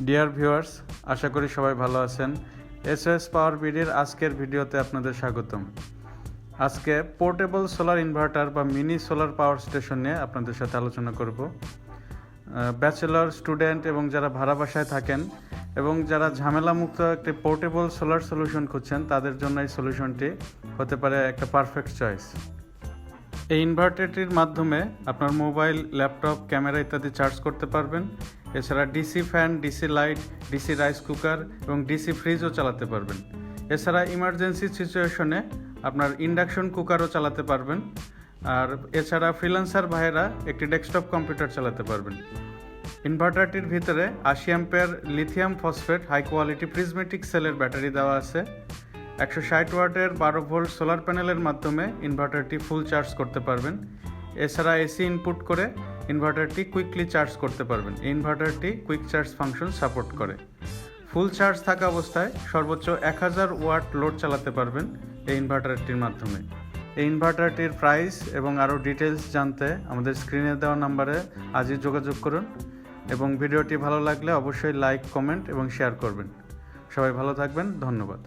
Dear viewers, আশা করি সবাই ভালো আছেন। এসএস পাওয়ার বিডির আজকের ভিডিওতে আপনাদের স্বাগতম। আজকে পোর্টেবল সোলার ইনভার্টার বা মিনি সোলার পাওয়ার স্টেশন নিয়ে আপনাদের সাথে আলোচনা করব। ব্যাচেলর, স্টুডেন্ট এবং যারা ভাড়া বাসায় থাকেন এবং যারা ঝামেলামুক্ত একটি পোর্টেবল সোলার সলিউশন খুঁজছেন, তাদের জন্য এই সলিউশনটি হতে পারে একটা পারফেক্ট চয়েস। এই ইনভার্টারটির মাধ্যমে আপনার মোবাইল, ল্যাপটপ, ক্যামেরা ইত্যাদি চার্জ করতে পারবেন। এছাড়া DC fan, DC light, DC rice cooker এবং ডিসি ফ্রিজও চালাতে পারবেন। এছাড়া ইমার্জেন্সি সিচুয়েশনে আপনার ইন্ডাকশন কুকারও চালাতে পারবেন। আর এছাড়া ফ্রিল্যান্সার ভাইয়েরা একটি ডেস্কটপ কম্পিউটার চালাতে পারবেন। ইনভার্টারটির ভিতরে 80 ampere lithium phosphate high quality prismatic সেলের ব্যাটারি দেওয়া আছে। 160 ওয়াটের 12 ভোল্ট সোলার প্যানেলের মাধ্যমে ইনভার্টারটি ফুল চার্জ করতে পারবেন। এছাড়া এসি ইনপুট করে ইনভার্টারটি কুইকলি চার্জ করতে পারবেন। এই ইনভার্টারটি কুইক চার্জ ফাংশন সাপোর্ট করে। ফুল চার্জ থাকা অবস্থায় সর্বোচ্চ 1000 ওয়াট লোড চালাতে পারবেন এই ইনভার্টারটির মাধ্যমে। এই ইনভার্টারটির প্রাইস এবং আরও ডিটেলস জানতে আমাদের স্ক্রিনে দেওয়া নাম্বারে আজই যোগাযোগ করুন এবং ভিডিওটি ভালো লাগলে অবশ্যই লাইক, কমেন্ট এবং শেয়ার করবেন। সবাই ভালো থাকবেন। ধন্যবাদ।